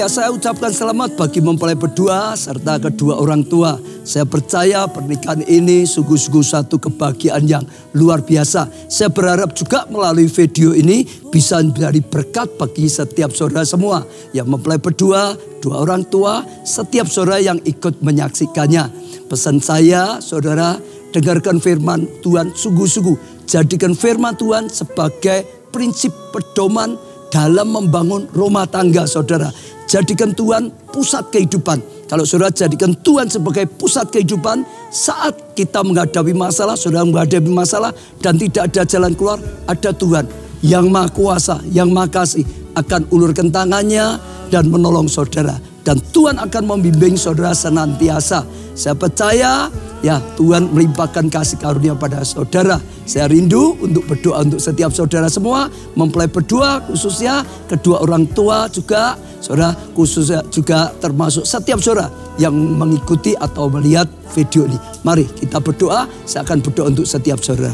Ya, saya ucapkan selamat bagi mempelai berdua serta kedua orang tua. Saya percaya pernikahan ini sungguh-sungguh satu kebahagiaan yang luar biasa. Saya berharap juga melalui video ini bisa menjadi berkat bagi setiap saudara semua yang mempelai berdua, dua orang tua, setiap saudara yang ikut menyaksikannya. Pesan saya, saudara, dengarkan firman Tuhan sungguh-sungguh. Jadikan firman Tuhan sebagai prinsip pedoman dalam membangun rumah tangga, saudara. Jadikan Tuhan pusat kehidupan. Kalau saudara jadikan Tuhan sebagai pusat kehidupan, saat kita menghadapi masalah, saudara menghadapi masalah dan tidak ada jalan keluar, ada Tuhan yang Maha Kuasa, yang Maha Kasih akan ulurkan tangannya dan menolong saudara. Dan Tuhan akan membimbing saudara senantiasa. Saya percaya ya Tuhan melimpahkan kasih karunia pada saudara. Saya rindu untuk berdoa untuk setiap saudara semua. Mempelai berdua khususnya, kedua orang tua juga. Saudara khususnya juga termasuk setiap saudara yang mengikuti atau melihat video ini. Mari kita berdoa, saya akan berdoa untuk setiap saudara.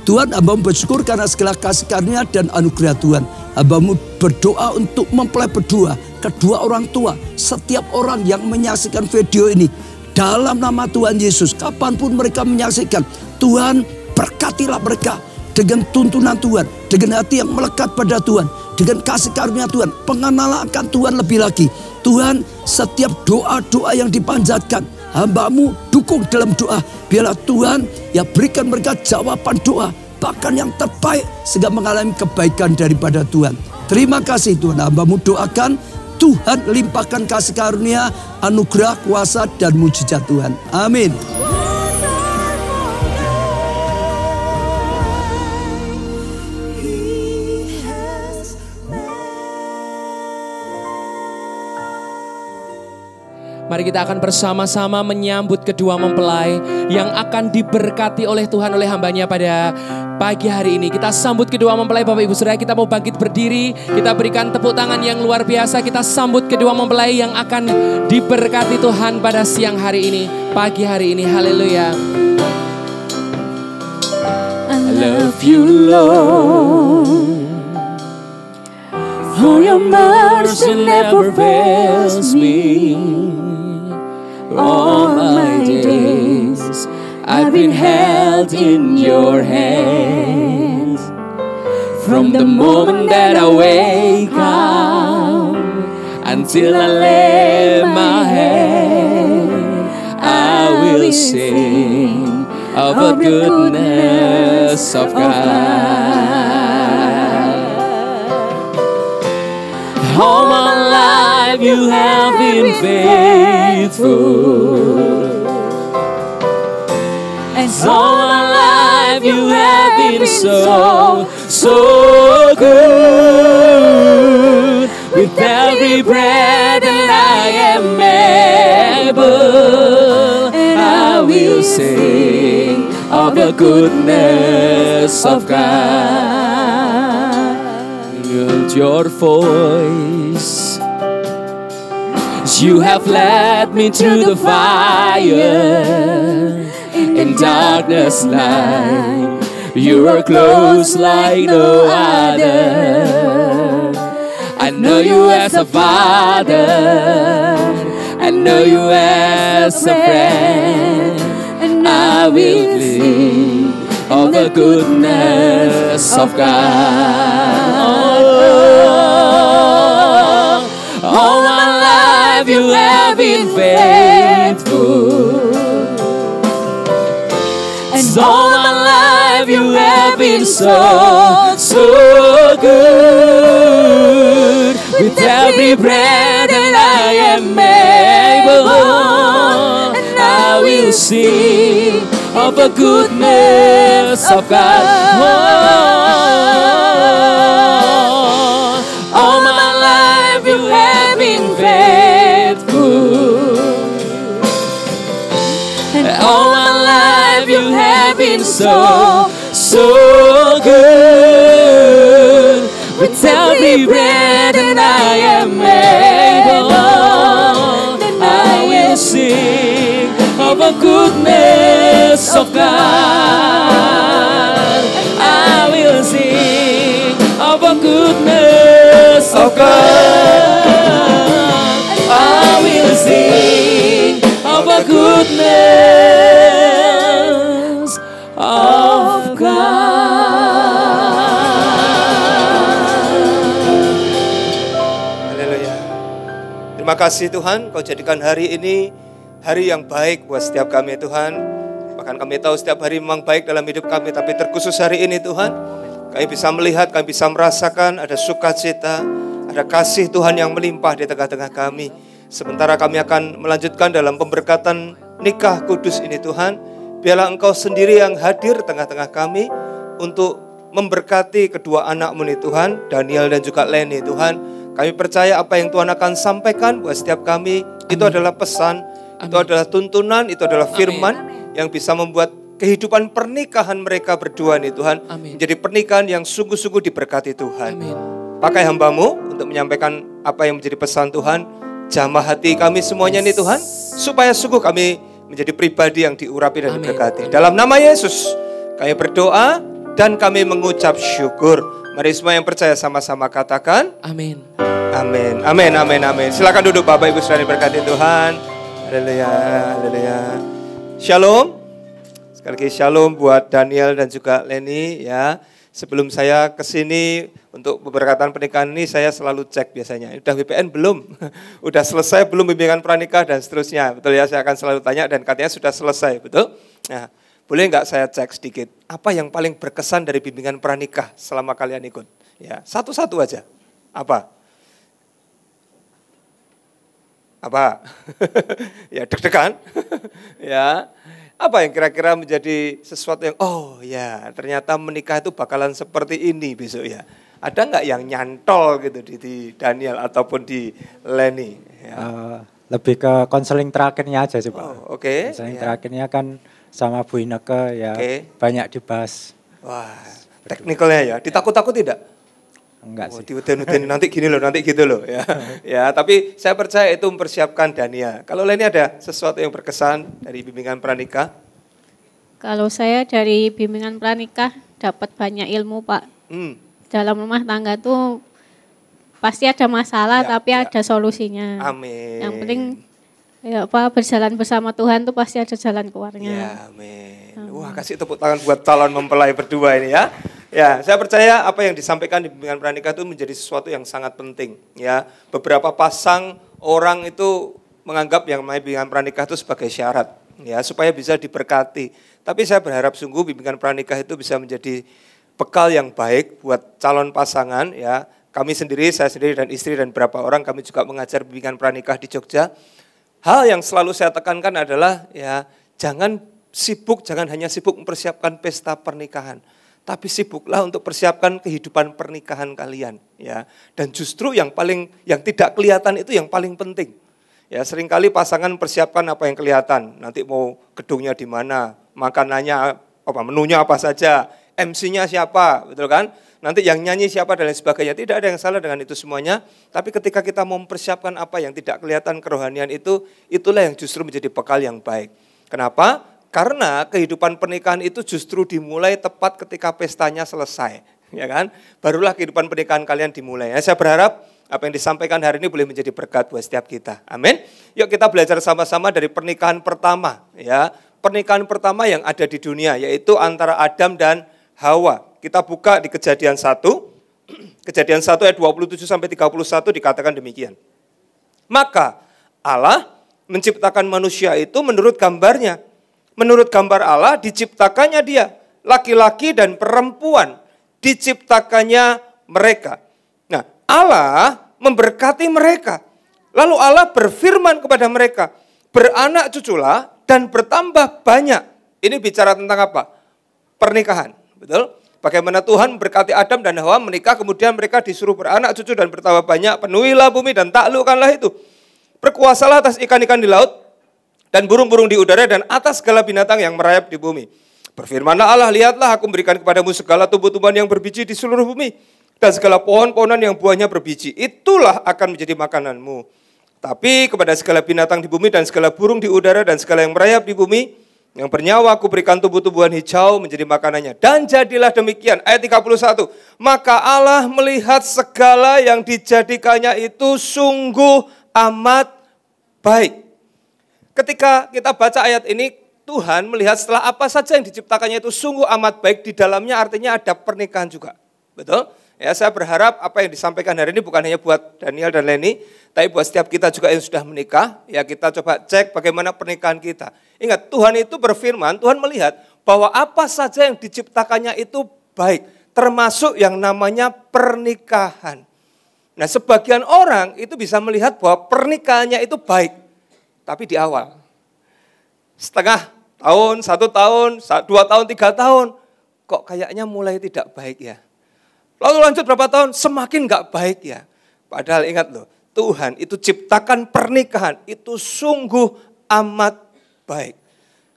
Tuhan, hamba-Mu bersyukur karena segala kasih karunia dan anugerah Tuhan. Hamba-Mu berdoa untuk mempelai berdua, kedua orang tua, setiap orang yang menyaksikan video ini. Dalam nama Tuhan Yesus, kapanpun mereka menyaksikan, Tuhan berkatilah mereka dengan tuntunan Tuhan, dengan hati yang melekat pada Tuhan, dengan kasih karunia Tuhan, pengenalan akan Tuhan lebih lagi. Tuhan, setiap doa-doa yang dipanjatkan, hamba-Mu dukung dalam doa. Biarlah Tuhan ya berikan mereka jawaban doa, bahkan yang terbaik sehingga mengalami kebaikan daripada Tuhan. Terima kasih Tuhan, hamba-Mu doakan Tuhan limpahkan kasih karunia, anugerah, kuasa dan mujizat Tuhan. Amin. Mari kita akan bersama-sama menyambut kedua mempelai yang akan diberkati oleh Tuhan oleh hambanya pada pagi hari ini. Kita sambut kedua mempelai Bapak Ibu Saudara. Kita mau bangkit berdiri. Kita berikan tepuk tangan yang luar biasa. Kita sambut kedua mempelai yang akan diberkati Tuhan pada siang hari ini, pagi hari ini. Haleluya. I love you Lord, for your mercy never fails me. All my days I've been held in your hands. From the moment that I wake up until I lay my head, I will sing of the goodness of God. All my life you have been faithful, and all my life you have been so good. With every breath that I am able, I will sing of the goodness of God. Build your voice. You have led me through the fire, in darkness light. You are close like no other. I know you as a father, I know you as a friend, and I will sing of the goodness of God. All my life you have been faithful, and all my life you have been so good. With every breath that I am able, and I will sing of the goodness of God. All my life you have been faithful, and all my life you have been so good. With every breath that I am able, I will sing of the goodness of God. I will sing of the goodness of God. goodness of God. Haleluya. Terima kasih Tuhan, Kau jadikan hari ini hari yang baik buat setiap kami Tuhan. Bahkan kami tahu setiap hari memang baik dalam hidup kami, tapi terkhusus hari ini Tuhan, kami bisa melihat, kami bisa merasakan ada sukacita, ada kasih Tuhan yang melimpah di tengah-tengah kami. Sementara kami akan melanjutkan dalam pemberkatan nikah kudus ini Tuhan, biarlah Engkau sendiri yang hadir tengah-tengah kami untuk memberkati kedua anak-Mu nih Tuhan, Daniel dan juga Leni Tuhan. Kami percaya apa yang Tuhan akan sampaikan buat setiap kami, itu adalah pesan, itu adalah tuntunan, itu adalah firman yang bisa membuat kehidupan pernikahan mereka berdua nih Tuhan, menjadi pernikahan yang sungguh-sungguh diberkati Tuhan. Pakai hamba-Mu untuk menyampaikan apa yang menjadi pesan Tuhan, jamah hati kami semuanya nih Tuhan, supaya sungguh kami menjadi pribadi yang diurapi dan diberkati. Dalam nama Yesus kami berdoa dan kami mengucap syukur. Mari semua yang percaya sama-sama katakan amin. Amin, amin, amin, amin. Silakan duduk Bapak Ibu Saudara diberkati Tuhan. Haleluya, haleluya. Shalom. Sekali lagi shalom buat Daniel dan juga Leni ya. Sebelum saya ke sini untuk pemberkatan pernikahan ini, saya selalu cek biasanya. Udah BPN belum? Udah selesai belum bimbingan pranikah dan seterusnya. Betul ya, saya akan selalu tanya dan katanya sudah selesai, betul? Nah, boleh nggak saya cek sedikit? Apa yang paling berkesan dari bimbingan pranikah selama kalian ikut? Ya, satu-satu aja. Apa? Apa? Ya, deg-degan. Ya. Apa yang kira-kira menjadi sesuatu yang, oh ya ternyata menikah itu bakalan seperti ini besok ya. Ada nggak yang nyantol gitu di Daniel ataupun di Leni? Ya. Lebih ke konseling terakhirnya aja sih Pak. Oh, oke. Konseling terakhirnya kan sama Bu Ineke ya, banyak dibahas. Wah, teknikalnya ya. Ditakut-takut tidak? Enggak sih. Diuden-uden nanti gini loh, nanti gitu loh ya. Ya, tapi saya percaya itu mempersiapkan Daniel. Kalau Leni ada sesuatu yang berkesan dari bimbingan pranikah? Kalau saya dari bimbingan pranikah dapat banyak ilmu Pak. Dalam rumah tangga tuh pasti ada masalah tapi ada solusinya. Amin. Yang penting ya Pak, berjalan bersama Tuhan tuh pasti ada jalan keluarnya. Ya, amin. Wah, kasih tepuk tangan buat calon mempelai berdua ini ya. Ya, saya percaya apa yang disampaikan di bimbingan pranikah itu menjadi sesuatu yang sangat penting. Ya, beberapa pasang orang itu menganggap yang namanya bimbingan pranikah itu sebagai syarat, ya, supaya bisa diberkati. Tapi saya berharap sungguh bimbingan pranikah itu bisa menjadi bekal yang baik buat calon pasangan. Ya, kami sendiri, saya sendiri dan istri dan beberapa orang kami juga mengajar bimbingan pranikah di Jogja. Hal yang selalu saya tekankan adalah ya, jangan hanya sibuk mempersiapkan pesta pernikahan. Tapi sibuklah untuk persiapkan kehidupan pernikahan kalian, ya. Dan justru yang tidak kelihatan itu yang paling penting. Ya, seringkali pasangan persiapkan apa yang kelihatan. Nanti mau gedungnya di mana, makanannya menunya apa saja, MC-nya siapa, betul kan? Nanti yang nyanyi siapa dan lain sebagainya. Tidak ada yang salah dengan itu semuanya. Tapi ketika kita mau mempersiapkan apa yang tidak kelihatan kerohanian itu, itulah yang justru menjadi bekal yang baik. Kenapa? Karena kehidupan pernikahan itu justru dimulai tepat ketika pestanya selesai, ya kan? Barulah kehidupan pernikahan kalian dimulai. Ya, saya berharap apa yang disampaikan hari ini boleh menjadi berkat buat setiap kita. Amin. Yuk kita belajar sama-sama dari pernikahan pertama, ya. Pernikahan pertama yang ada di dunia, yaitu antara Adam dan Hawa. Kita buka di Kejadian 1. Kejadian 1 ayat 27 sampai 31 dikatakan demikian. Maka Allah menciptakan manusia itu menurut gambarnya. Menurut gambar Allah diciptakannya dia, laki-laki dan perempuan diciptakannya mereka. Nah, Allah memberkati mereka. Lalu Allah berfirman kepada mereka, beranak cuculah dan bertambah banyak. Ini bicara tentang apa? Pernikahan, betul? Bagaimana Tuhan memberkati Adam dan Hawa menikah, kemudian mereka disuruh beranak cucu dan bertambah banyak, penuhilah bumi dan taklukkanlah itu. Berkuasalah atas ikan-ikan di laut, dan burung-burung di udara dan atas segala binatang yang merayap di bumi. Berfirmanlah Allah, lihatlah aku memberikan kepadamu segala tumbuh-tumbuhan yang berbiji di seluruh bumi. Dan segala pohon-pohonan yang buahnya berbiji. Itulah akan menjadi makananmu. Tapi kepada segala binatang di bumi dan segala burung di udara dan segala yang merayap di bumi, yang bernyawa aku berikan tumbuh-tumbuhan hijau menjadi makanannya. Dan jadilah demikian. Ayat 31. Maka Allah melihat segala yang dijadikannya itu sungguh amat baik. ketika kita baca ayat ini, Tuhan melihat setelah apa saja yang diciptakannya itu sungguh amat baik, di dalamnya artinya ada pernikahan juga. Betul? Ya, saya berharap apa yang disampaikan hari ini bukan hanya buat Daniel dan Leni, tapi buat setiap kita juga yang sudah menikah, ya kita coba cek bagaimana pernikahan kita. Ingat, Tuhan itu berfirman, Tuhan melihat bahwa apa saja yang diciptakannya itu baik, termasuk yang namanya pernikahan. Nah, sebagian orang itu bisa melihat bahwa pernikahannya itu baik, tapi di awal. Setengah tahun, 1 tahun, 2 tahun, 3 tahun, kok kayaknya mulai tidak baik ya. Lalu lanjut berapa tahun, semakin gak baik ya. Padahal ingat loh, Tuhan itu ciptakan pernikahan, itu sungguh amat baik.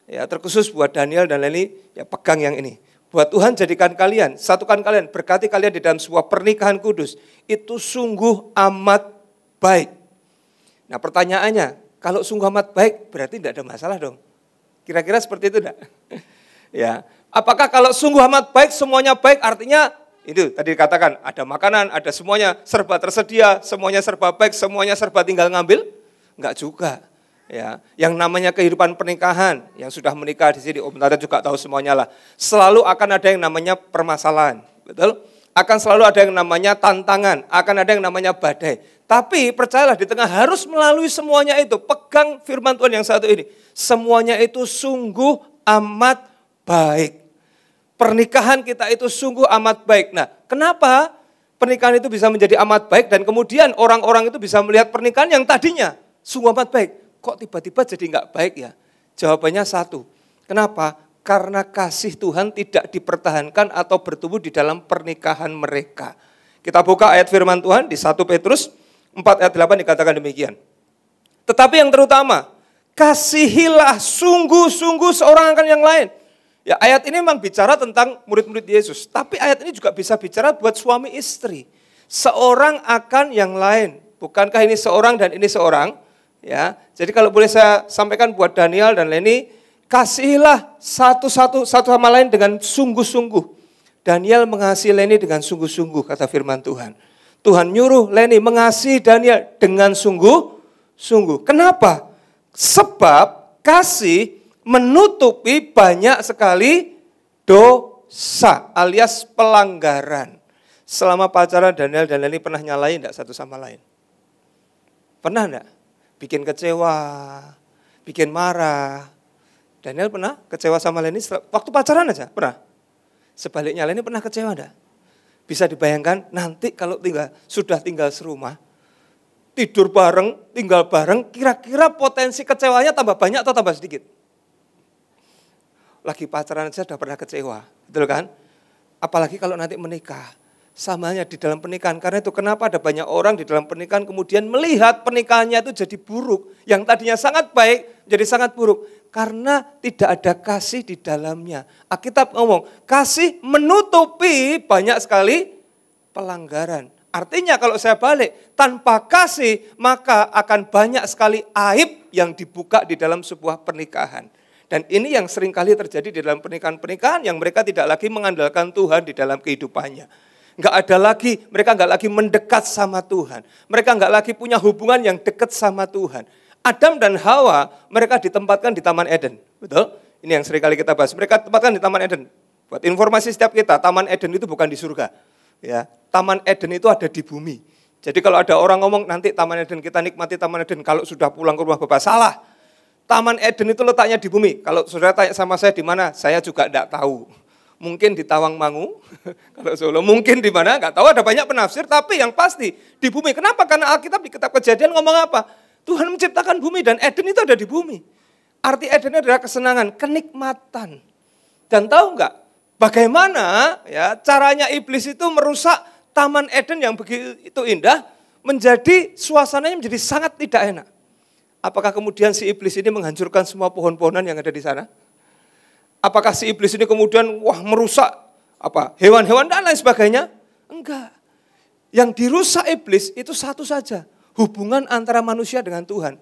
Ya, terkhusus buat Daniel dan Leni, ya pegang yang ini. Buat Tuhan jadikan kalian, satukan kalian, berkati kalian di dalam sebuah pernikahan kudus. Itu sungguh amat baik. Nah pertanyaannya, kalau sungguh amat baik berarti tidak ada masalah dong. Kira-kira seperti itu enggak? Ya, apakah kalau sungguh amat baik semuanya baik artinya itu tadi dikatakan ada makanan, ada semuanya serba tersedia, semuanya serba baik, semuanya serba tinggal ngambil? Enggak juga. Ya, yang namanya kehidupan pernikahan yang sudah menikah di sini, Om Tata juga tahu semuanya lah. Selalu akan ada yang namanya permasalahan, betul? Akan selalu ada yang namanya tantangan, akan ada yang namanya badai. Tapi percayalah di tengah harus melalui semuanya itu, pegang firman Tuhan yang satu ini. Semuanya itu sungguh amat baik. Pernikahan kita itu sungguh amat baik. Nah, kenapa pernikahan itu bisa menjadi amat baik dan kemudian orang-orang itu bisa melihat pernikahan yang tadinya sungguh amat baik. Kok tiba-tiba jadi enggak baik ya? Jawabannya satu. Kenapa? Karena kasih Tuhan tidak dipertahankan atau bertumbuh di dalam pernikahan mereka. Kita buka ayat firman Tuhan di 1 Petrus 4 ayat 8 dikatakan demikian. Tetapi yang terutama, kasihilah sungguh-sungguh seorang akan yang lain. Ya, ayat ini memang bicara tentang murid-murid Yesus. Tapi ayat ini juga bisa bicara buat suami istri. Seorang akan yang lain. Bukankah ini seorang dan ini seorang? Ya, jadi kalau boleh saya sampaikan buat Daniel dan Leni, kasihilah satu sama lain dengan sungguh-sungguh. Daniel mengasihi Leni dengan sungguh-sungguh, kata firman Tuhan. Tuhan nyuruh Leni mengasihi Daniel dengan sungguh-sungguh. Kenapa? Sebab kasih menutupi banyak sekali dosa alias pelanggaran. Selama pacaran Daniel dan Leni pernah nyalain enggak satu sama lain? Pernah enggak? Bikin kecewa, bikin marah. Daniel pernah kecewa sama Leni waktu pacaran aja? Pernah? Sebaliknya Leni pernah kecewa enggak? Bisa dibayangkan nanti kalau sudah tinggal serumah, tidur bareng, tinggal bareng, kira-kira potensi kecewanya tambah banyak atau tambah sedikit? Lagi pacaran aja sudah pernah kecewa, betul kan? Apalagi kalau nanti menikah, samanya di dalam pernikahan. Karena itu kenapa ada banyak orang di dalam pernikahan kemudian melihat pernikahannya itu jadi buruk. Yang tadinya sangat baik jadi sangat buruk. Karena tidak ada kasih di dalamnya. Alkitab ngomong, kasih menutupi banyak sekali pelanggaran. Artinya kalau saya balik, tanpa kasih maka akan banyak sekali aib yang dibuka di dalam sebuah pernikahan. Dan ini yang seringkali terjadi di dalam pernikahan-pernikahan yang mereka tidak lagi mengandalkan Tuhan di dalam kehidupannya. Mereka enggak lagi mendekat sama Tuhan. Mereka enggak lagi punya hubungan yang dekat sama Tuhan. Adam dan Hawa, mereka ditempatkan di Taman Eden. Betul? Ini yang seringkali kita bahas. Mereka ditempatkan di Taman Eden. Buat informasi setiap kita, Taman Eden itu bukan di surga. Ya, Taman Eden itu ada di bumi. Jadi kalau ada orang ngomong nanti Taman Eden, kita nikmati Taman Eden kalau sudah pulang ke rumah Bapak, salah. Taman Eden itu letaknya di bumi. Kalau saudara tanya sama saya di mana, saya juga enggak tahu. Mungkin di Tawangmangu, kalau Solo, mungkin di mana, enggak tahu, ada banyak penafsir, tapi yang pasti di bumi. Kenapa? Karena Alkitab di kitab Kejadian ngomong apa? Tuhan menciptakan bumi dan Eden itu ada di bumi. Arti Eden adalah kesenangan, kenikmatan. Dan tahu enggak bagaimana ya caranya iblis itu merusak Taman Eden yang begitu indah menjadi suasananya menjadi sangat tidak enak. Apakah kemudian si iblis ini menghancurkan semua pohon-pohonan yang ada di sana? Apakah si iblis ini kemudian merusak hewan-hewan dan lain sebagainya? Enggak. Yang dirusak iblis itu satu saja. Hubungan antara manusia dengan Tuhan.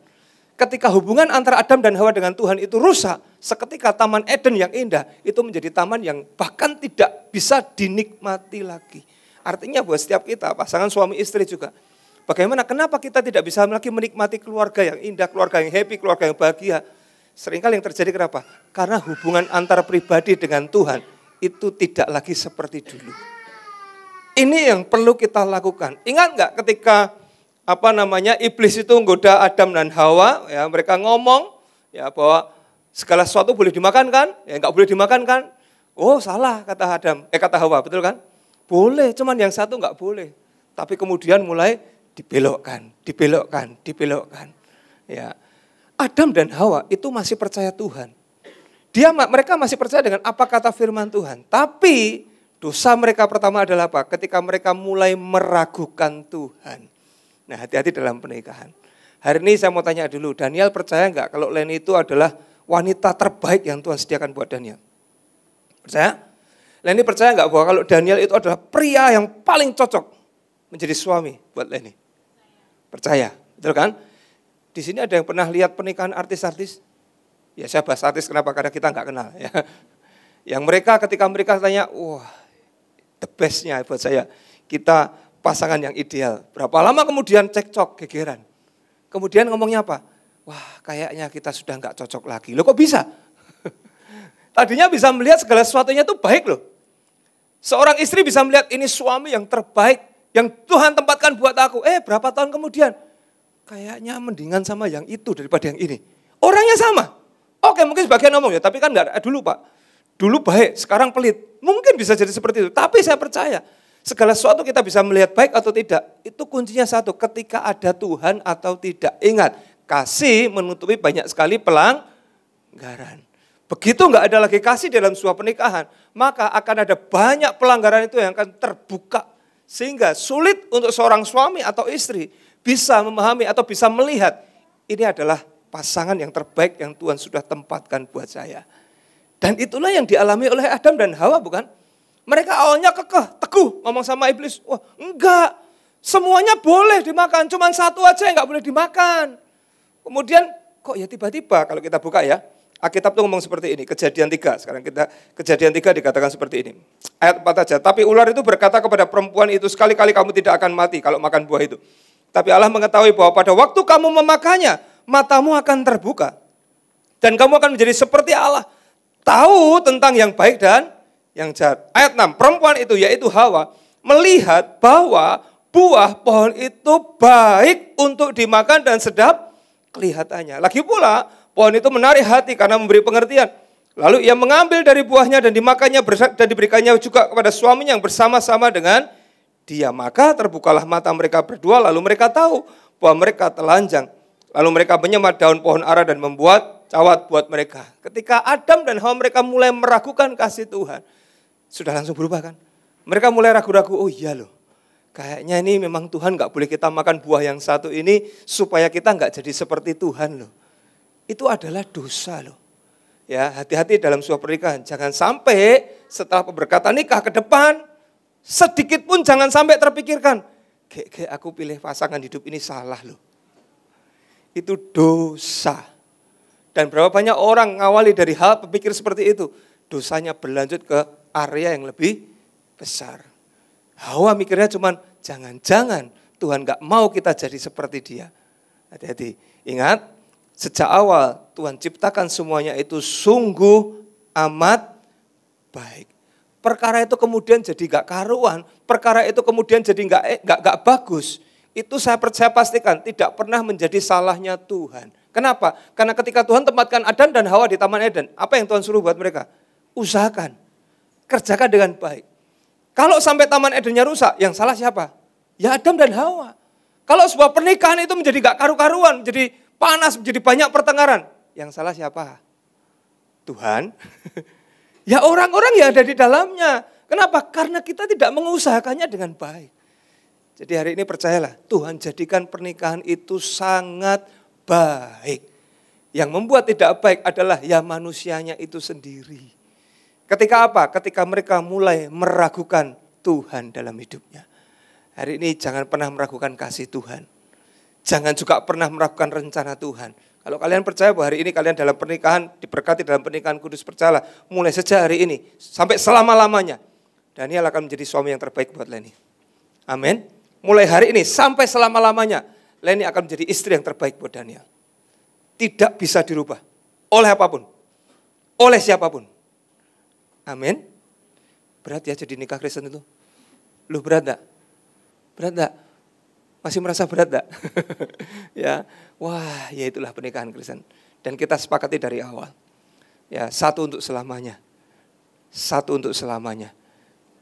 Ketika hubungan antara Adam dan Hawa dengan Tuhan itu rusak, seketika Taman Eden yang indah itu menjadi taman yang bahkan tidak bisa dinikmati lagi. Artinya buat setiap kita, pasangan suami istri juga, Bagaimana, kenapa kita tidak bisa lagi menikmati keluarga yang indah, keluarga yang happy, keluarga yang bahagia? Seringkali yang terjadi kenapa? Karena hubungan antara pribadi dengan Tuhan itu tidak lagi seperti dulu. Ini yang perlu kita lakukan. Ingat nggak ketika iblis itu menggoda Adam dan Hawa, ya mereka ngomong ya bahwa segala sesuatu boleh dimakan kan? Ya nggak boleh dimakan kan? Oh salah kata Hawa, betul kan? Boleh, cuman yang satu nggak boleh. Tapi kemudian mulai dibelokkan. Ya, Adam dan Hawa itu masih percaya Tuhan. Mereka masih percaya dengan apa kata firman Tuhan. Tapi dosa mereka pertama adalah apa? Ketika mereka mulai meragukan Tuhan. Nah, hati-hati dalam pernikahan. Hari ini saya mau tanya dulu, Daniel percaya nggak kalau Leni itu adalah wanita terbaik yang Tuhan sediakan buat Daniel? Percaya? Leni percaya nggak bahwa kalau Daniel itu adalah pria yang paling cocok menjadi suami buat Leni? Percaya, betul kan? Di sini ada yang pernah lihat pernikahan artis-artis? Ya saya bahas artis kenapa? Karena kita nggak kenal. Ya. Yang ketika mereka tanya, wah the bestnya buat saya, kita pasangan yang ideal. Berapa lama kemudian cekcok, gegeran. Kemudian ngomongnya apa? Wah kayaknya kita sudah nggak cocok lagi. Loh kok bisa? Tadinya bisa melihat segala sesuatunya itu baik loh. Seorang istri bisa melihat ini suami yang terbaik, yang Tuhan tempatkan buat aku. Berapa tahun kemudian? Kayaknya mendingan sama yang itu daripada yang ini. Orangnya sama. Oke mungkin sebagian ngomong ya, tapi kan enggak dulu Pak. Dulu baik, sekarang pelit. Mungkin bisa jadi seperti itu. Tapi saya percaya, segala sesuatu kita bisa melihat baik atau tidak. Itu kuncinya satu, ketika ada Tuhan atau tidak. Ingat, kasih menutupi banyak sekali pelanggaran. Begitu enggak ada lagi kasih dalam sebuah pernikahan, maka akan ada banyak pelanggaran itu yang akan terbuka. Sehingga sulit untuk seorang suami atau istri bisa memahami atau bisa melihat ini adalah pasangan yang terbaik yang Tuhan sudah tempatkan buat saya. Dan itulah yang dialami oleh Adam dan Hawa, bukan? Mereka awalnya kekeh, teguh ngomong sama iblis. Wah enggak, semuanya boleh dimakan, cuma satu aja yang enggak boleh dimakan. Kemudian kok ya tiba-tiba kalau kita buka ya, Alkitab tuh ngomong seperti ini, Kejadian 3. Sekarang Kejadian 3 dikatakan seperti ini. Ayat 4 aja. Tapi ular itu berkata kepada perempuan itu, sekali-kali kamu tidak akan mati kalau makan buah itu. Tapi Allah mengetahui bahwa pada waktu kamu memakannya, matamu akan terbuka. Dan kamu akan menjadi seperti Allah. Tahu tentang yang baik dan yang jahat. Ayat 6, perempuan itu yaitu Hawa, melihat bahwa buah pohon itu baik untuk dimakan dan sedap kelihatannya. Lagi pula, pohon itu menarik hati karena memberi pengertian. Lalu ia mengambil dari buahnya dan dimakannya dan diberikannya juga kepada suaminya yang bersama-sama dengan dia. Maka terbukalah mata mereka berdua, lalu mereka tahu bahwa mereka telanjang. Lalu mereka menyemat daun pohon ara dan membuat cawat buat mereka. Ketika Adam dan Hawa mereka mulai meragukan kasih Tuhan, sudah langsung berubah kan? Mereka mulai ragu-ragu, oh iya loh. Kayaknya ini memang Tuhan gak boleh kita makan buah yang satu ini supaya kita gak jadi seperti Tuhan loh. Itu adalah dosa loh. Ya, hati-hati dalam sebuah pernikahan. Jangan sampai setelah pemberkatan nikah ke depan, sedikit pun jangan sampai terpikirkan, aku pilih pasangan hidup ini salah loh. Itu dosa. Dan berapa banyak orang ngawali dari hal berpikir seperti itu, dosanya berlanjut ke area yang lebih besar. Hawa mikirnya cuman, jangan-jangan Tuhan gak mau kita jadi seperti dia. Hati-hati, ingat, sejak awal Tuhan ciptakan semuanya itu sungguh amat baik. Perkara itu kemudian jadi gak karuan, perkara itu kemudian jadi gak bagus. Itu saya pastikan tidak pernah menjadi salahnya Tuhan. Kenapa? Karena ketika Tuhan tempatkan Adam dan Hawa di Taman Eden, apa yang Tuhan suruh buat mereka? Usahakan, kerjakan dengan baik. Kalau sampai Taman Edennya rusak, yang salah siapa? Ya Adam dan Hawa. Kalau sebuah pernikahan itu menjadi gak karu-karuan, menjadi panas, menjadi banyak pertengkaran, yang salah siapa? Tuhan. Ya orang-orang yang ada di dalamnya. Kenapa? Karena kita tidak mengusahakannya dengan baik. Jadi hari ini percayalah, Tuhan jadikan pernikahan itu sangat baik. Yang membuat tidak baik adalah ya manusianya itu sendiri. Ketika apa? Ketika mereka mulai meragukan Tuhan dalam hidupnya. Hari ini jangan pernah meragukan kasih Tuhan. Jangan juga pernah meragukan rencana Tuhan. Kalau kalian percaya bahwa hari ini kalian dalam pernikahan, diberkati dalam pernikahan kudus, percayalah. Mulai sejak hari ini, sampai selama-lamanya. Daniel akan menjadi suami yang terbaik buat Leni. Amin. mulai hari ini sampai selama-lamanya, Leni akan menjadi istri yang terbaik buat Daniel. Tidak bisa dirubah oleh apapun, oleh siapapun. Amin. Berat ya jadi nikah Kristen itu. Lu berat enggak? Berat enggak? Masih merasa berat enggak? Ya, wah, ya itulah pernikahan Kristen. Dan kita sepakati dari awal. Ya, satu untuk selamanya. Satu untuk selamanya.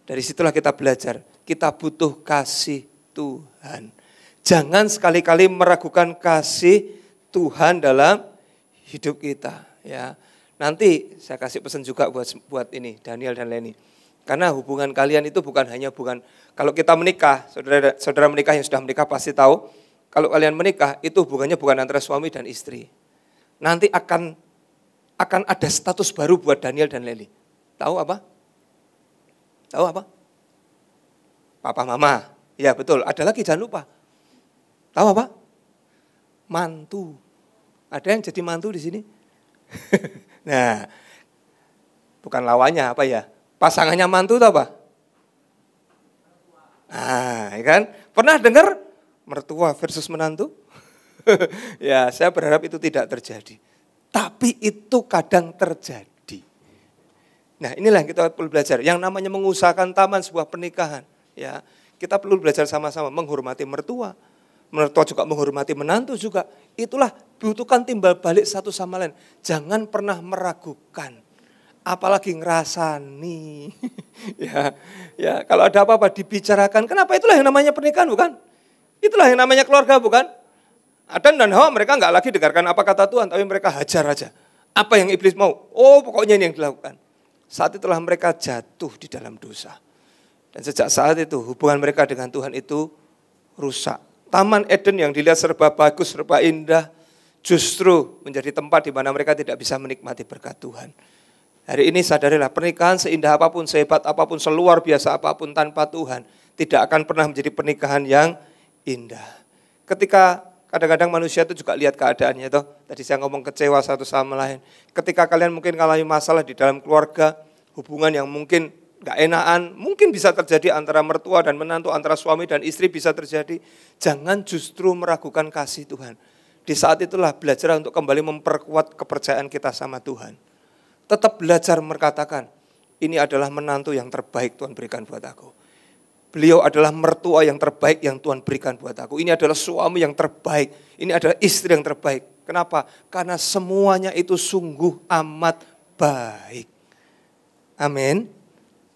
Dari situlah kita belajar, kita butuh kasih Tuhan. Jangan sekali-kali meragukan kasih Tuhan dalam hidup kita. Ya, nanti saya kasih pesan juga buat ini Daniel dan Leni. Karena hubungan kalian itu bukan kalau kita menikah, saudara menikah yang sudah menikah pasti tahu, kalau kalian menikah itu hubungannya bukan antara suami dan istri. Nanti akan ada status baru buat Daniel dan Leni. Tahu apa? Tahu apa? Papa mama. Ya betul, ada lagi jangan lupa. Tahu apa? Mantu. Ada yang jadi mantu di sini? Nah, bukan lawannya apa ya? Pasangannya mantu itu apa? Ah, ya kan? Pernah dengar mertua versus menantu? Ya, saya berharap itu tidak terjadi. Tapi itu kadang terjadi. Nah, inilah yang kita perlu belajar. Yang namanya mengusahakan taman sebuah pernikahan. Ya, kita perlu belajar sama-sama menghormati mertua. Mertua juga menghormati menantu juga. Itulah butuhkan timbal balik satu sama lain. Jangan pernah meragukan. Apalagi ngerasani. ya, kalau ada apa-apa dibicarakan. Kenapa? Itulah yang namanya pernikahan, bukan? Itulah yang namanya keluarga, bukan? Adam dan Hawa mereka enggak lagi dengarkan apa kata Tuhan, tapi mereka hajar aja. Apa yang iblis mau? Oh, pokoknya ini yang dilakukan. Saat itulah mereka jatuh di dalam dosa. Dan sejak saat itu hubungan mereka dengan Tuhan itu rusak. Taman Eden yang dilihat serba bagus, serba indah, justru menjadi tempat di mana mereka tidak bisa menikmati berkat Tuhan. Hari ini sadarilah pernikahan seindah apapun, sehebat apapun, seluar biasa apapun tanpa Tuhan, tidak akan pernah menjadi pernikahan yang indah. Ketika kadang-kadang manusia itu juga lihat keadaannya toh. Tadi saya ngomong kecewa satu sama lain. Ketika kalian mungkin mengalami masalah di dalam keluarga, hubungan yang mungkin gak enakan, mungkin bisa terjadi antara mertua dan menantu, antara suami dan istri bisa terjadi. Jangan justru meragukan kasih Tuhan. Di saat itulah belajar untuk kembali memperkuat kepercayaan kita sama Tuhan. Tetap belajar mengatakan, ini adalah menantu yang terbaik Tuhan berikan buat aku. Beliau adalah mertua yang terbaik yang Tuhan berikan buat aku. Ini adalah suami yang terbaik. Ini adalah istri yang terbaik. Kenapa? Karena semuanya itu sungguh amat baik. Amin.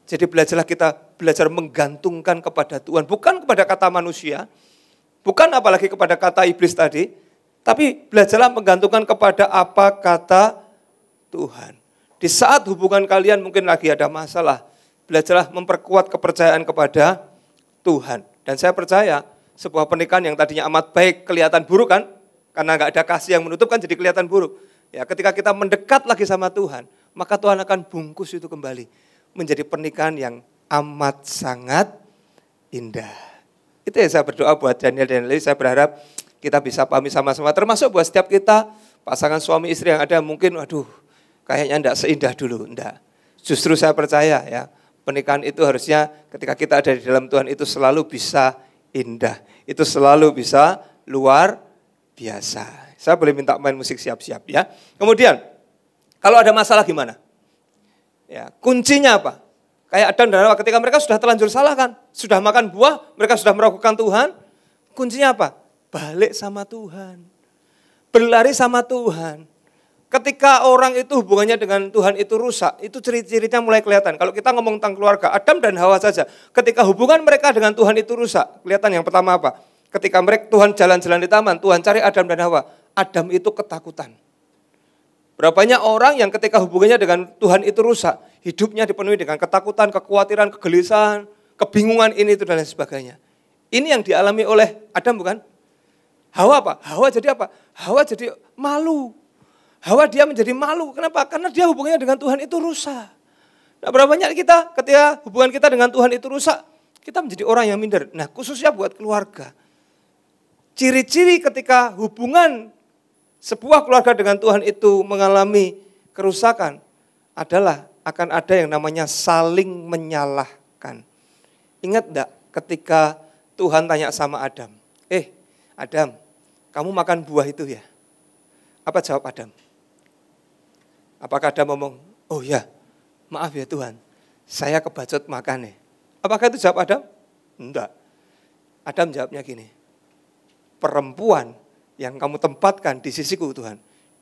Jadi belajarlah kita belajar menggantungkan kepada Tuhan. Bukan kepada kata manusia. Bukan apalagi kepada kata iblis tadi. Tapi belajarlah menggantungkan kepada apa kata Tuhan. Di saat hubungan kalian mungkin lagi ada masalah, belajarlah memperkuat kepercayaan kepada Tuhan. Dan saya percaya sebuah pernikahan yang tadinya amat baik kelihatan buruk kan, karena nggak ada kasih yang menutup kan jadi kelihatan buruk. Ya, ketika kita mendekat lagi sama Tuhan, maka Tuhan akan bungkus itu kembali menjadi pernikahan yang amat sangat indah. Itu yang saya berdoa buat Daniel dan Leni. Saya berharap kita bisa pahami sama-sama, termasuk buat setiap kita pasangan suami istri yang ada mungkin, waduh, kayaknya enggak seindah dulu, enggak. Justru saya percaya ya, pernikahan itu harusnya ketika kita ada di dalam Tuhan itu selalu bisa indah. Itu selalu bisa luar biasa. Saya boleh minta main musik siap-siap ya. Kemudian, kalau ada masalah gimana? Ya, kuncinya apa? Kayak Adam dan Hawa ketika mereka sudah terlanjur salah kan? Sudah makan buah, mereka sudah meragukan Tuhan. Kuncinya apa? Balik sama Tuhan. Berlari sama Tuhan. Ketika orang itu hubungannya dengan Tuhan itu rusak, itu ciri-cirinya mulai kelihatan. Kalau kita ngomong tentang keluarga, Adam dan Hawa saja. Ketika hubungan mereka dengan Tuhan itu rusak, kelihatan yang pertama apa? Ketika mereka Tuhan jalan-jalan di taman, Tuhan cari Adam dan Hawa. Adam itu ketakutan. Berapa banyak orang yang ketika hubungannya dengan Tuhan itu rusak, hidupnya dipenuhi dengan ketakutan, kekhawatiran, kegelisahan, kebingungan ini itu dan lain sebagainya. Ini yang dialami oleh Adam bukan? Hawa apa? Hawa jadi apa? Hawa jadi malu. Hawa dia menjadi malu. Kenapa? Karena dia hubungannya dengan Tuhan itu rusak. Nah, berapa banyak kita ketika hubungan kita dengan Tuhan itu rusak, kita menjadi orang yang minder. Nah, khususnya buat keluarga. Ciri-ciri ketika hubungan sebuah keluarga dengan Tuhan itu mengalami kerusakan adalah akan ada yang namanya saling menyalahkan. Ingat enggak ketika Tuhan tanya sama Adam, Adam, kamu makan buah itu ya? Apa jawab Adam? Apakah Adam ngomong, oh ya, maaf ya Tuhan, saya kebacut makan nih. Apakah itu jawab Adam? Enggak. Adam jawabnya gini, perempuan yang kamu tempatkan di sisiku Tuhan,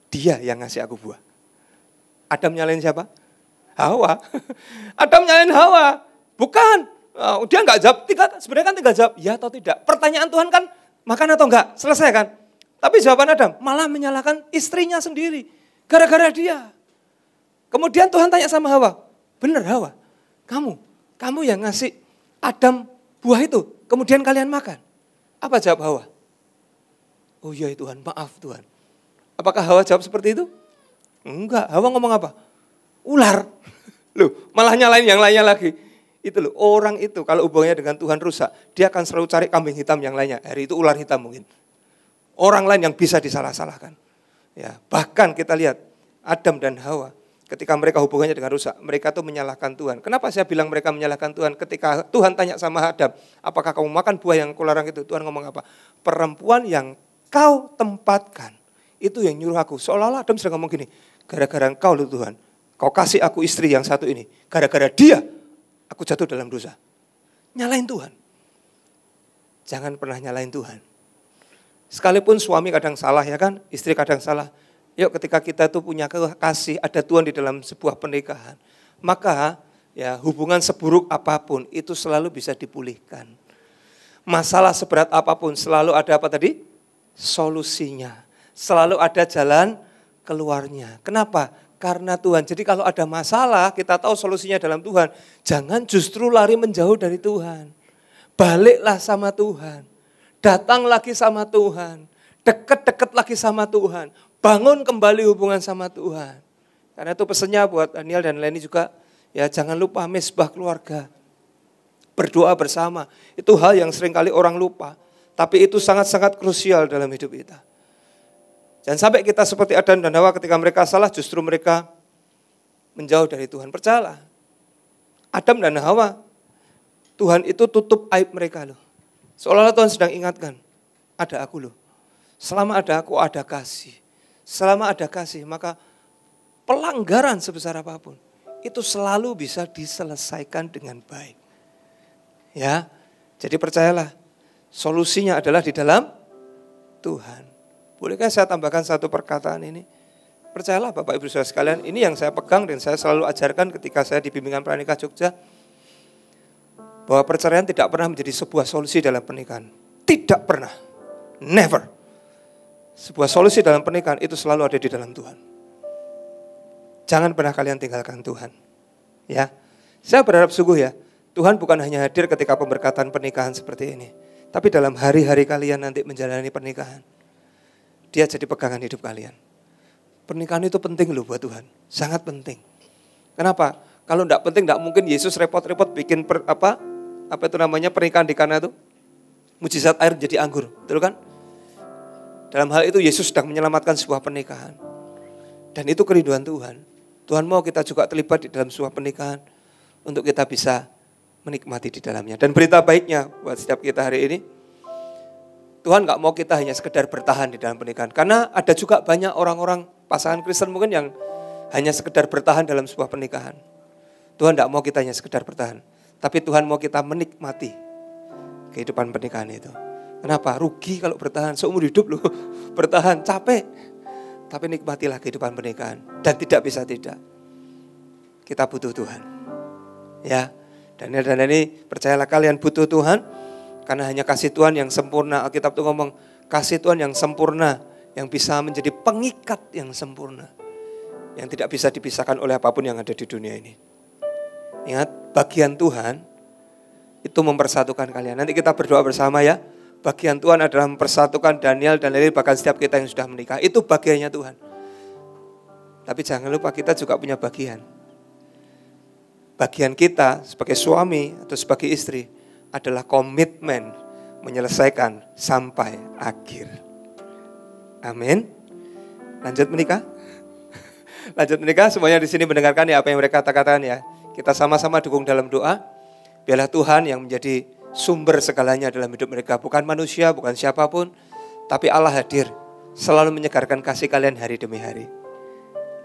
dia yang ngasih aku buah. Adam nyalain siapa? Hawa. Adam nyalain Hawa. Bukan. Dia enggak jawab, sebenarnya kan tinggal jawab ya atau tidak. Pertanyaan Tuhan kan makan atau enggak, selesai kan. Tapi jawaban Adam malah menyalahkan istrinya sendiri. Gara-gara dia. Kemudian Tuhan tanya sama Hawa, benar Hawa, kamu yang ngasih Adam buah itu, kemudian kalian makan. Apa jawab Hawa? Oh iya Tuhan, maaf Tuhan. Apakah Hawa jawab seperti itu? Enggak, Hawa ngomong apa? Ular. Loh, malah nyalain yang lainnya lagi. Itu loh, orang itu kalau hubungannya dengan Tuhan rusak, dia akan selalu cari kambing hitam yang lainnya. Hari itu ular hitam mungkin. Orang lain yang bisa disalah-salahkan. Ya, bahkan kita lihat Adam dan Hawa ketika mereka hubungannya dengan rusak, mereka tuh menyalahkan Tuhan. Kenapa saya bilang mereka menyalahkan Tuhan? Ketika Tuhan tanya sama Adam, apakah kamu makan buah yang kularang itu? Tuhan ngomong apa? Perempuan yang kau tempatkan, itu yang nyuruh aku. Seolah-olah Adam sedang ngomong gini, gara-gara engkau loh Tuhan, kau kasih aku istri yang satu ini. Gara-gara dia, aku jatuh dalam dosa. Nyalain Tuhan. Jangan pernah nyalain Tuhan. Sekalipun suami kadang salah ya kan, istri kadang salah. Yuk ketika kita tuh punya kasih, ada Tuhan di dalam sebuah pernikahan. Maka ya hubungan seburuk apapun itu selalu bisa dipulihkan. Masalah seberat apapun selalu ada apa tadi? Solusinya. Selalu ada jalan keluarnya. Kenapa? Karena Tuhan. Jadi kalau ada masalah kita tahu solusinya dalam Tuhan. Jangan justru lari menjauh dari Tuhan. Baliklah sama Tuhan. Datang lagi sama Tuhan. Deket-deket lagi sama Tuhan. Bangun kembali hubungan sama Tuhan. Karena itu pesannya buat Daniel dan Leni juga. Ya jangan lupa mesbah keluarga. Berdoa bersama. Itu hal yang seringkali orang lupa. Tapi itu sangat-sangat krusial dalam hidup kita. Jangan sampai kita seperti Adam dan Hawa ketika mereka salah justru mereka menjauh dari Tuhan. Percayalah. Adam dan Hawa, Tuhan itu tutup aib mereka loh. Seolah-olah Tuhan sedang ingatkan, ada aku loh. Selama ada aku ada kasih. Selama ada kasih maka pelanggaran sebesar apapun itu selalu bisa diselesaikan dengan baik. Ya, jadi percayalah solusinya adalah di dalam Tuhan. Bolehkah saya tambahkan satu perkataan ini? Percayalah Bapak Ibu Saudara sekalian, ini yang saya pegang dan saya selalu ajarkan ketika saya di bimbingan pranikah Jogja. Bahwa perceraian tidak pernah menjadi sebuah solusi dalam pernikahan. Tidak pernah. Never. Sebuah solusi dalam pernikahan itu selalu ada di dalam Tuhan. Jangan pernah kalian tinggalkan Tuhan. Ya, saya berharap sungguh ya, Tuhan bukan hanya hadir ketika pemberkatan pernikahan seperti ini. Tapi dalam hari-hari kalian nanti menjalani pernikahan. Dia jadi pegangan hidup kalian. Pernikahan itu penting loh buat Tuhan. Sangat penting. Kenapa? Kalau enggak penting, enggak mungkin Yesus repot-repot bikin pernikahan di Kana itu. Mujizat air jadi anggur, betul kan? Dalam hal itu Yesus sedang menyelamatkan sebuah pernikahan. Dan itu kerinduan Tuhan. Tuhan mau kita juga terlibat di dalam sebuah pernikahan. Untuk kita bisa menikmati di dalamnya. Dan berita baiknya buat setiap kita hari ini. Tuhan gak mau kita hanya sekedar bertahan di dalam pernikahan. Karena ada juga banyak orang-orang pasangan Kristen mungkin yang hanya sekedar bertahan dalam sebuah pernikahan. Tuhan gak mau kita hanya sekedar bertahan. Tapi Tuhan mau kita menikmati kehidupan pernikahan itu. Kenapa? Rugi kalau bertahan, seumur hidup loh. Bertahan, capek. Tapi nikmatilah kehidupan pernikahan. Dan tidak bisa tidak. Kita butuh Tuhan. Ya, Daniel dan ini percayalah kalian butuh Tuhan. Karena hanya kasih Tuhan yang sempurna. Alkitab itu ngomong, kasih Tuhan yang sempurna. Yang bisa menjadi pengikat yang sempurna. Yang tidak bisa dipisahkan oleh apapun yang ada di dunia ini. Ingat, bagian Tuhan itu mempersatukan kalian. Nanti kita berdoa bersama ya. Bagian Tuhan adalah mempersatukan Daniel dan Lili, bahkan setiap kita yang sudah menikah. Itu bagiannya Tuhan. Tapi jangan lupa kita juga punya bagian. Bagian kita sebagai suami atau sebagai istri adalah komitmen menyelesaikan sampai akhir. Amin. Lanjut menikah. Lanjut menikah, semuanya di sini mendengarkan ya apa yang mereka katakan ya. Kita sama-sama dukung dalam doa. Biarlah Tuhan yang menjadi sumber segalanya dalam hidup mereka. Bukan manusia, bukan siapapun, tapi Allah hadir, selalu menyegarkan kasih kalian hari demi hari.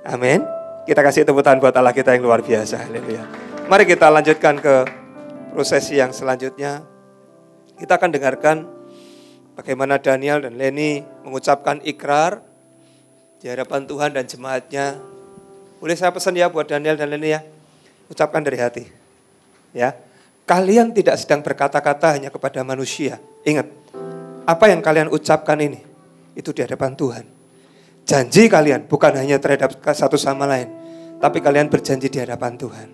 Amin. Kita kasih tepuk tangan buat Allah kita yang luar biasa. Haleluya. Mari kita lanjutkan ke prosesi yang selanjutnya. Kita akan dengarkan bagaimana Daniel dan Leni mengucapkan ikrar di hadapan Tuhan dan jemaatnya. Boleh saya pesan ya buat Daniel dan Leni ya, ucapkan dari hati. Ya, kalian tidak sedang berkata-kata hanya kepada manusia. Ingat, apa yang kalian ucapkan ini, itu di hadapan Tuhan. Janji kalian bukan hanya terhadap satu sama lain, tapi kalian berjanji di hadapan Tuhan.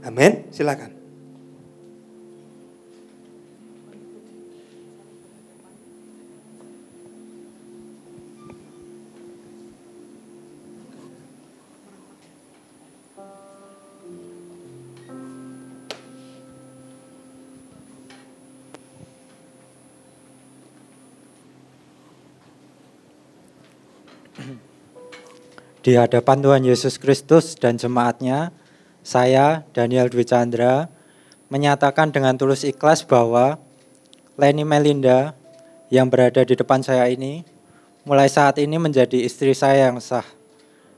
Amin, silakan. Di hadapan Tuhan Yesus Kristus dan jemaatnya, saya, Daniel Dwi Chandra, menyatakan dengan tulus ikhlas bahwa Leni Melinda yang berada di depan saya ini, mulai saat ini menjadi istri saya yang sah.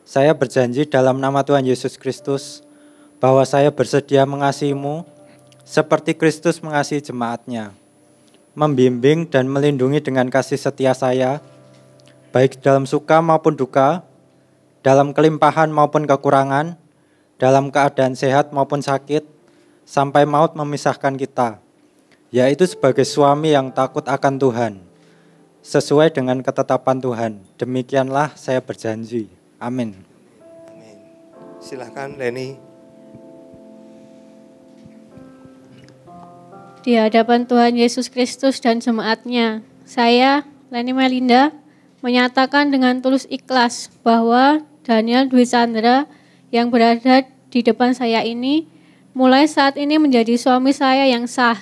Saya berjanji dalam nama Tuhan Yesus Kristus bahwa saya bersedia mengasihimu seperti Kristus mengasihi jemaatnya, membimbing dan melindungi dengan kasih setia saya, baik dalam suka maupun duka, dalam kelimpahan maupun kekurangan, dalam keadaan sehat maupun sakit, sampai maut memisahkan kita, yaitu sebagai suami yang takut akan Tuhan, sesuai dengan ketetapan Tuhan. Demikianlah saya berjanji. Amin. Amin. Silakan Leni. Di hadapan Tuhan Yesus Kristus dan jemaatnya, saya, Leni Melinda, menyatakan dengan tulus ikhlas bahwa Daniel Dwi Chandra yang berada di depan saya ini mulai saat ini menjadi suami saya yang sah.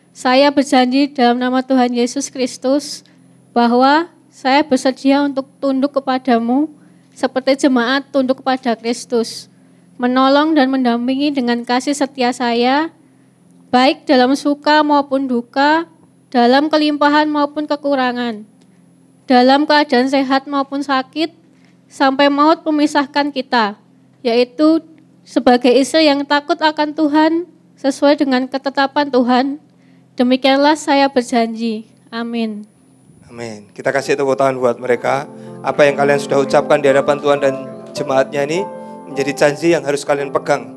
Saya berjanji dalam nama Tuhan Yesus Kristus bahwa saya bersedia untuk tunduk kepadamu seperti jemaat tunduk kepada Kristus, menolong dan mendampingi dengan kasih setia saya, baik dalam suka maupun duka, dalam kelimpahan maupun kekurangan, dalam keadaan sehat maupun sakit, sampai maut memisahkan kita, yaitu sebagai istri yang takut akan Tuhan, sesuai dengan ketetapan Tuhan. Demikianlah saya berjanji. Amin. Amin. Kita kasih tepuk tangan buat mereka. Apa yang kalian sudah ucapkan di hadapan Tuhan dan jemaatnya ini menjadi janji yang harus kalian pegang.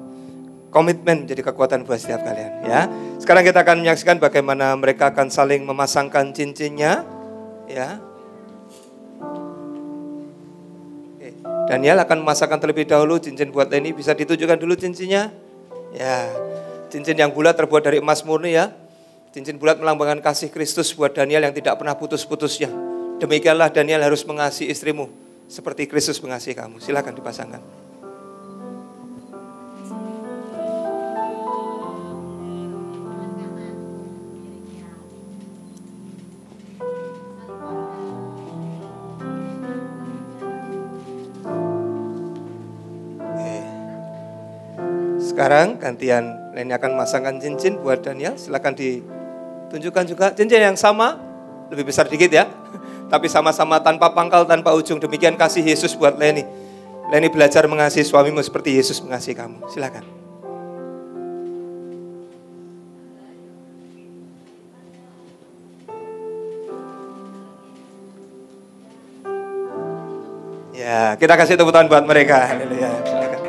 Komitmen menjadi kekuatan buat setiap kalian. Ya. Sekarang kita akan menyaksikan bagaimana mereka akan saling memasangkan cincinnya. Ya. Daniel akan memasangkan terlebih dahulu cincin buat Leni. Bisa ditunjukkan dulu cincinnya. Ya, cincin yang bulat terbuat dari emas murni ya. Cincin bulat melambangkan kasih Kristus buat Daniel yang tidak pernah putus-putusnya. Demikianlah Daniel harus mengasihi istrimu seperti Kristus mengasihi kamu. Silakan dipasangkan. Sekarang gantian Leni akan memasangkan cincin buat Daniel. Silakan ditunjukkan juga cincin yang sama, lebih besar dikit ya. Tapi sama-sama tanpa pangkal, tanpa ujung. Demikian kasih Yesus buat Leni. Leni belajar mengasihi suamimu seperti Yesus mengasihi kamu. Silakan. Ya, kita kasih tepuk tangan buat mereka. Haleluya. Silakan.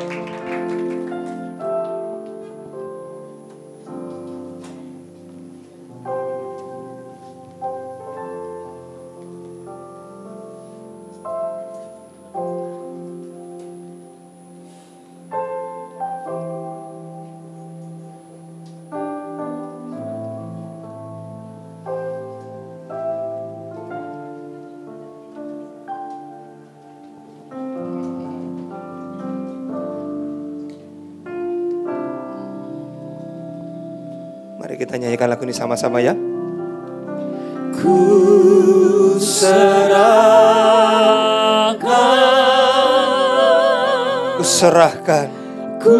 Mari kita nyanyikan lagu ini sama-sama ya. Ku serahkan, ku serahkan, ku